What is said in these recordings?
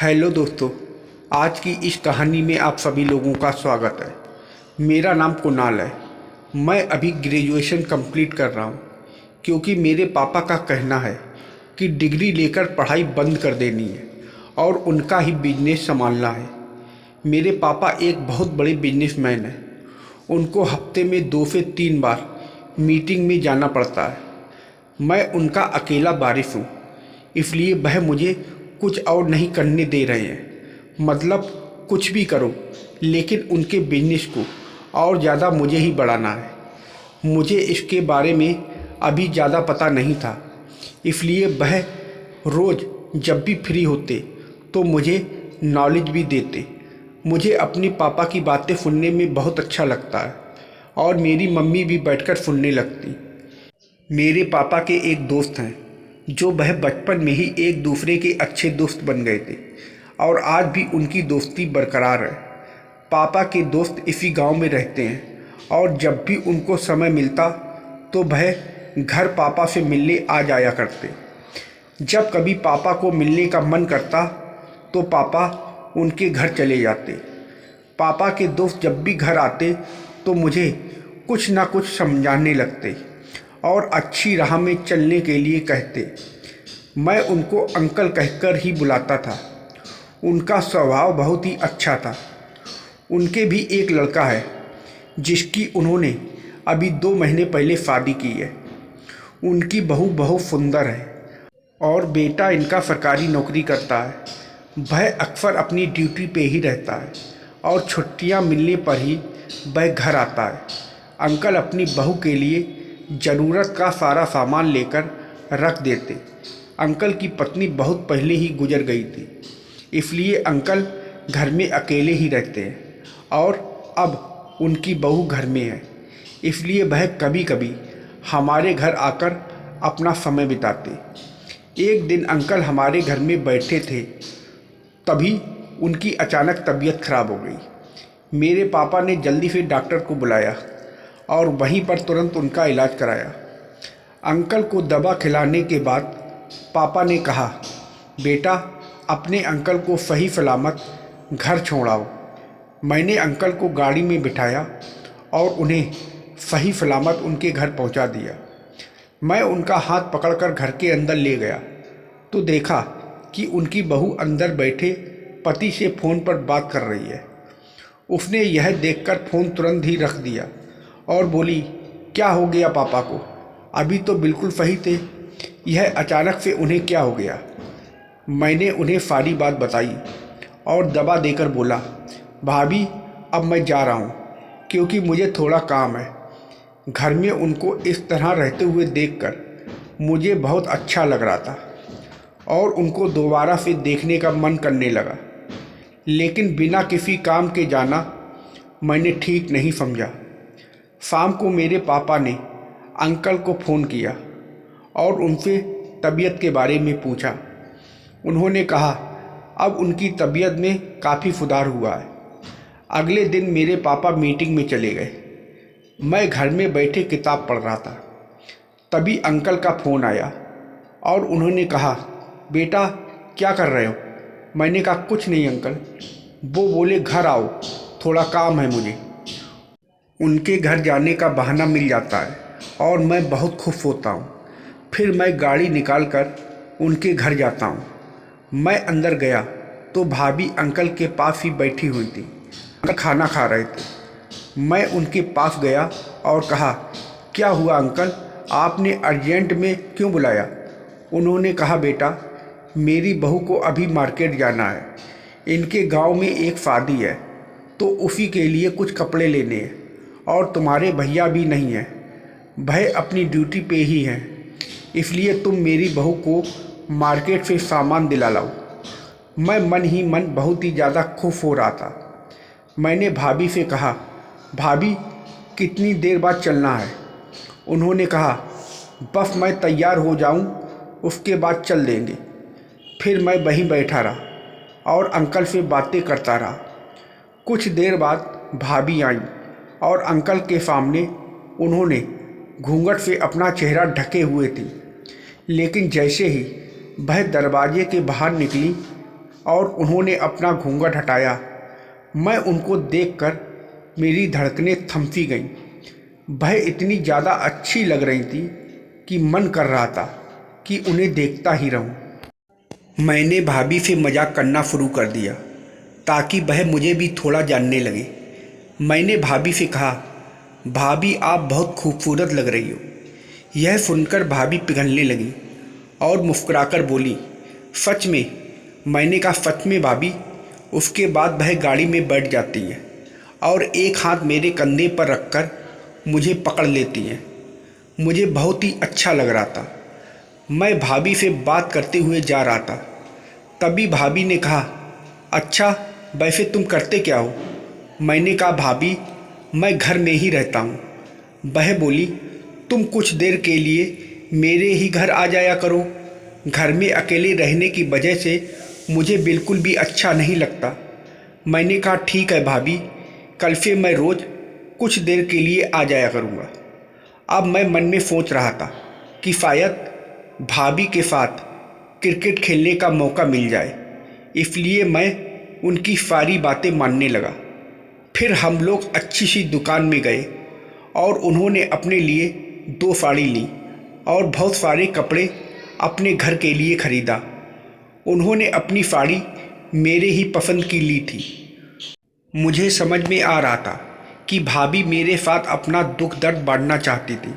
Hello दोस्तों, आज की इस कहानी में आप सभी लोगों का स्वागत है। मेरा नाम कुणाल है। मैं अभी ग्रेजुएशन कंप्लीट कर रहा हूँ क्योंकि मेरे पापा का कहना है कि डिग्री लेकर पढ़ाई बंद कर देनी है और उनका ही बिजनेस संभालना है। मेरे पापा एक बहुत बड़े बिजनेसमैन हैं। उनको हफ्ते में 2 से 3 बार मीटिंग में जाना पड़ता है। मैं उनका अकेला वारिस हूँ, इसलिए वह मुझे कुछ और नहीं करने दे रहे हैं। मतलब कुछ भी करो, लेकिन उनके बिजनेस को और ज़्यादा मुझे ही बढ़ाना है। मुझे इसके बारे में अभी ज़्यादा पता नहीं था, इसलिए वह रोज़ जब भी फ्री होते तो मुझे नॉलेज भी देते। मुझे अपने पापा की बातें सुनने में बहुत अच्छा लगता है और मेरी मम्मी भी बैठकर सुनने लगती। मेरे पापा के एक दोस्त हैं जो वह बचपन में ही एक दूसरे के अच्छे दोस्त बन गए थे और आज भी उनकी दोस्ती बरकरार है। पापा के दोस्त इसी गांव में रहते हैं और जब भी उनको समय मिलता तो वह घर पापा से मिलने आ जाया करते। जब कभी पापा को मिलने का मन करता तो पापा उनके घर चले जाते। पापा के दोस्त जब भी घर आते तो मुझे कुछ ना कुछ समझाने लगते और अच्छी राह में चलने के लिए कहते। मैं उनको अंकल कहकर ही बुलाता था। उनका स्वभाव बहुत ही अच्छा था। उनके भी एक लड़का है जिसकी उन्होंने अभी 2 महीने पहले शादी की है। उनकी बहू बहुत सुंदर है और बेटा इनका सरकारी नौकरी करता है। वह अक्सर अपनी ड्यूटी पे ही रहता है और छुट्टियां मिलने पर ही वह घर आता है। अंकल अपनी बहू के लिए ज़रूरत का सारा सामान लेकर रख देते। अंकल की पत्नी बहुत पहले ही गुजर गई थी, इसलिए अंकल घर में अकेले ही रहते हैं और अब उनकी बहू घर में है, इसलिए वह कभी कभी हमारे घर आकर अपना समय बिताते। एक दिन अंकल हमारे घर में बैठे थे, तभी उनकी अचानक तबीयत खराब हो गई। मेरे पापा ने जल्दी से डॉक्टर को बुलाया और वहीं पर तुरंत उनका इलाज कराया। अंकल को दवा खिलाने के बाद पापा ने कहा, बेटा अपने अंकल को सही सलामत घर छोड़ाओ। मैंने अंकल को गाड़ी में बिठाया और उन्हें सही सलामत उनके घर पहुंचा दिया। मैं उनका हाथ पकड़कर घर के अंदर ले गया तो देखा कि उनकी बहू अंदर बैठे पति से फ़ोन पर बात कर रही है। उसने यह देखकर फ़ोन तुरंत ही रख दिया और बोली, क्या हो गया पापा को? अभी तो बिल्कुल सही थे, यह अचानक से उन्हें क्या हो गया? मैंने उन्हें सारी बात बताई और दवा देकर बोला, भाभी अब मैं जा रहा हूँ क्योंकि मुझे थोड़ा काम है। घर में उनको इस तरह रहते हुए देखकर मुझे बहुत अच्छा लग रहा था और उनको दोबारा से देखने का मन करने लगा, लेकिन बिना किसी काम के जाना मैंने ठीक नहीं समझा। शाम को मेरे पापा ने अंकल को फ़ोन किया और उनसे तबीयत के बारे में पूछा। उन्होंने कहा अब उनकी तबीयत में काफ़ी सुधार हुआ है। अगले दिन मेरे पापा मीटिंग में चले गए। मैं घर में बैठे किताब पढ़ रहा था, तभी अंकल का फ़ोन आया और उन्होंने कहा, बेटा क्या कर रहे हो? मैंने कहा कुछ नहीं अंकल। वो बोले, घर आओ, थोड़ा काम है मुझे। उनके घर जाने का बहाना मिल जाता है और मैं बहुत खुश होता हूँ। फिर मैं गाड़ी निकालकर उनके घर जाता हूँ। मैं अंदर गया तो भाभी अंकल के पास ही बैठी हुई थी, खाना खा रहे थे। मैं उनके पास गया और कहा, क्या हुआ अंकल, आपने अर्जेंट में क्यों बुलाया? उन्होंने कहा, बेटा मेरी बहू को अभी मार्केट जाना है। इनके गांव में एक शादी है तो उसी के लिए कुछ कपड़े लेने हैं और तुम्हारे भैया भी नहीं हैं, वह अपनी ड्यूटी पे ही हैं, इसलिए तुम मेरी बहू को मार्केट से सामान दिला लाओ। मैं मन ही मन बहुत ही ज़्यादा खुश हो रहा था। मैंने भाभी से कहा, भाभी कितनी देर बाद चलना है? उन्होंने कहा, बस मैं तैयार हो जाऊं उसके बाद चल देंगे। फिर मैं वहीं बैठा रहा और अंकल से बातें करता रहा। कुछ देर बाद भाभी आई और अंकल के सामने उन्होंने घूंघट से अपना चेहरा ढके हुए थी, लेकिन जैसे ही वह दरवाजे के बाहर निकली और उन्होंने अपना घूंघट हटाया। मैं उनको देखकर मेरी धड़कनें थमसी गईं। वह इतनी ज़्यादा अच्छी लग रही थी कि मन कर रहा था कि उन्हें देखता ही रहूं। मैंने भाभी से मजाक करना शुरू कर दिया ताकि वह मुझे भी थोड़ा जानने लगे। मैंने भाभी से कहा, भाभी आप बहुत खूबसूरत लग रही हो। यह सुनकर भाभी पिघलने लगी और मुस्कुराकर बोली, सच में? मैंने कहा, सच में भाभी। उसके बाद वह गाड़ी में बैठ जाती है और एक हाथ मेरे कंधे पर रखकर मुझे पकड़ लेती हैं। मुझे बहुत ही अच्छा लग रहा था। मैं भाभी से बात करते हुए जा रहा था, तभी भाभी ने कहा, अच्छा वैसे तुम करते क्या हो? मैंने कहा, भाभी मैं घर में ही रहता हूँ। वह बोली, तुम कुछ देर के लिए मेरे ही घर आ जाया करो। घर में अकेले रहने की वजह से मुझे बिल्कुल भी अच्छा नहीं लगता। मैंने कहा, ठीक है भाभी, कल से मैं रोज़ कुछ देर के लिए आ जाया करूँगा। अब मैं मन में सोच रहा था कि शायद भाभी के साथ क्रिकेट खेलने का मौका मिल जाए, इसलिए मैं उनकी सारी बातें मानने लगा। फिर हम लोग अच्छी सी दुकान में गए और उन्होंने अपने लिए 2 साड़ी ली और बहुत सारे कपड़े अपने घर के लिए ख़रीदा। उन्होंने अपनी साड़ी मेरे ही पसंद की ली थी। मुझे समझ में आ रहा था कि भाभी मेरे साथ अपना दुख दर्द बांटना चाहती थी,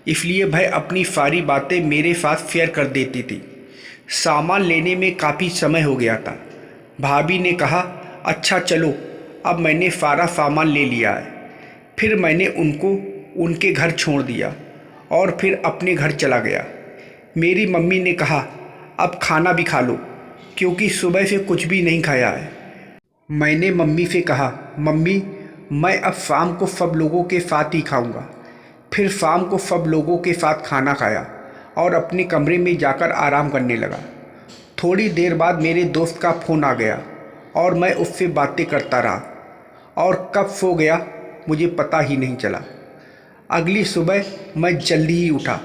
इसलिए वह अपनी सारी बातें मेरे साथ शेयर कर देती थी। सामान लेने में काफ़ी समय हो गया था। भाभी ने कहा, अच्छा चलो, अब मैंने सारा सामान ले लिया है। फिर मैंने उनको उनके घर छोड़ दिया और फिर अपने घर चला गया। मेरी मम्मी ने कहा, अब खाना भी खा लो, क्योंकि सुबह से कुछ भी नहीं खाया है। मैंने मम्मी से कहा, मम्मी मैं अब शाम को सब लोगों के साथ ही खाऊंगा। फिर शाम को सब लोगों के साथ खाना खाया और अपने कमरे में जाकर आराम करने लगा। थोड़ी देर बाद मेरे दोस्त का फ़ोन आ गया और मैं उससे बातें करता रहा और कब सो गया मुझे पता ही नहीं चला। अगली सुबह मैं जल्दी ही उठा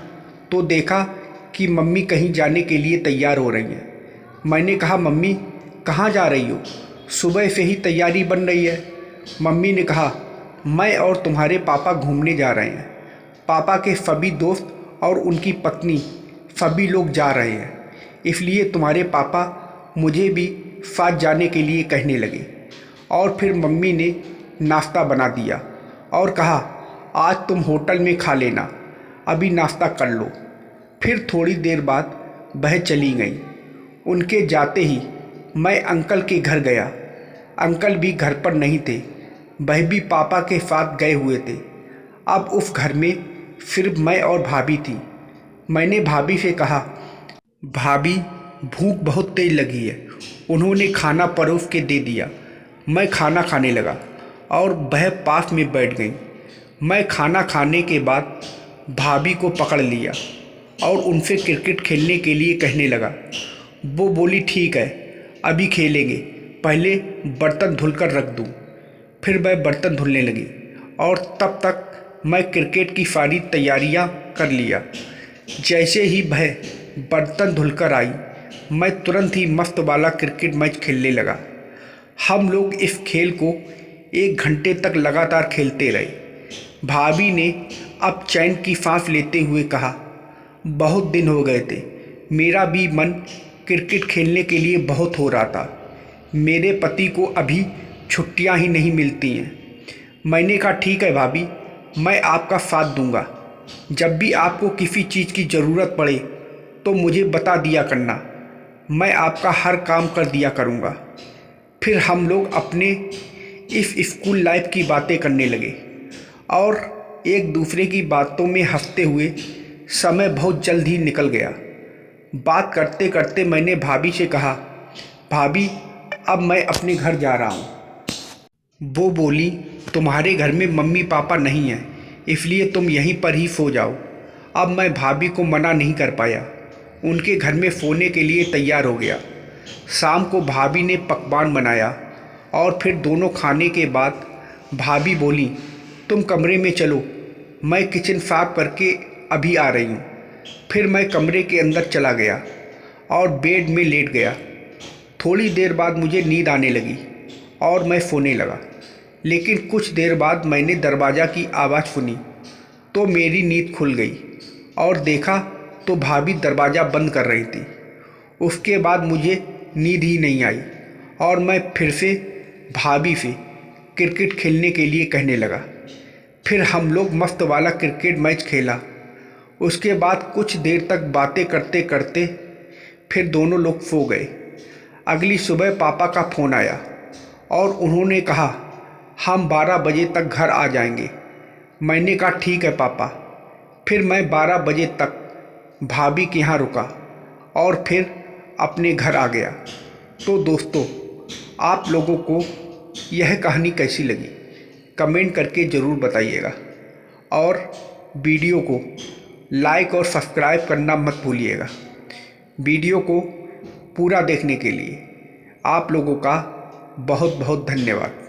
तो देखा कि मम्मी कहीं जाने के लिए तैयार हो रही हैं। मैंने कहा, मम्मी कहाँ जा रही हो? सुबह से ही तैयारी बन रही है। मम्मी ने कहा, मैं और तुम्हारे पापा घूमने जा रहे हैं। पापा के सभी दोस्त और उनकी पत्नी सभी लोग जा रहे हैं, इसलिए तुम्हारे पापा मुझे भी साथ जाने के लिए कहने लगे। और फिर मम्मी ने नाश्ता बना दिया और कहा, आज तुम होटल में खा लेना, अभी नाश्ता कर लो। फिर थोड़ी देर बाद वह चली गई। उनके जाते ही मैं अंकल के घर गया। अंकल भी घर पर नहीं थे, वह भी पापा के साथ गए हुए थे। अब उस घर में सिर्फ मैं और भाभी थी। मैंने भाभी से कहा, भाभी भूख बहुत तेज लगी है। उन्होंने खाना परोस के दे दिया। मैं खाना खाने लगा और वह पास में बैठ गई। मैं खाना खाने के बाद भाभी को पकड़ लिया और उनसे क्रिकेट खेलने के लिए कहने लगा। वो बोली, ठीक है अभी खेलेंगे, पहले बर्तन धुलकर रख दूँ। फिर वह बर्तन धुलने लगी और तब तक मैं क्रिकेट की सारी तैयारियां कर लिया। जैसे ही वह बर्तन धुलकर आई, मैं तुरंत ही मस्त वाला क्रिकेट मैच खेलने लगा। हम लोग इस खेल को 1 घंटे तक लगातार खेलते रहे। भाभी ने अब चैन की सांस लेते हुए कहा, बहुत दिन हो गए थे, मेरा भी मन क्रिकेट खेलने के लिए बहुत हो रहा था। मेरे पति को अभी छुट्टियां ही नहीं मिलती हैं। मैंने कहा, ठीक है भाभी, मैं आपका साथ दूंगा। जब भी आपको किसी चीज़ की ज़रूरत पड़े तो मुझे बता दिया करना, मैं आपका हर काम कर दिया करूंगा। फिर हम लोग अपने इस स्कूल लाइफ की बातें करने लगे और एक दूसरे की बातों में हंसते हुए समय बहुत जल्द ही निकल गया। बात करते करते मैंने भाभी से कहा, भाभी अब मैं अपने घर जा रहा हूँ। वो बोली, तुम्हारे घर में मम्मी पापा नहीं हैं, इसलिए तुम यहीं पर ही सो जाओ। अब मैं भाभी को मना नहीं कर पाया, उनके घर में सोने के लिए तैयार हो गया। शाम को भाभी ने पकवान बनाया और फिर दोनों खाने के बाद भाभी बोली, तुम कमरे में चलो, मैं किचन साफ करके अभी आ रही हूँ। फिर मैं कमरे के अंदर चला गया और बेड में लेट गया। थोड़ी देर बाद मुझे नींद आने लगी और मैं सोने लगा, लेकिन कुछ देर बाद मैंने दरवाज़ा की आवाज़ सुनी तो मेरी नींद खुल गई और देखा तो भाभी दरवाज़ा बंद कर रही थी। उसके बाद मुझे नींद ही नहीं आई और मैं फिर से भाभी से क्रिकेट खेलने के लिए कहने लगा। फिर हम लोग मस्त वाला क्रिकेट मैच खेला। उसके बाद कुछ देर तक बातें करते करते फिर दोनों लोग सो गए। अगली सुबह पापा का फ़ोन आया और उन्होंने कहा हम 12 बजे तक घर आ जाएंगे। मैंने कहा ठीक है पापा। फिर मैं 12 बजे तक भाभी के यहाँ रुका और फिर अपने घर आ गया। तो दोस्तों, आप लोगों को यह कहानी कैसी लगी कमेंट करके ज़रूर बताइएगा और वीडियो को लाइक और सब्सक्राइब करना मत भूलिएगा। वीडियो को पूरा देखने के लिए आप लोगों का बहुत बहुत धन्यवाद।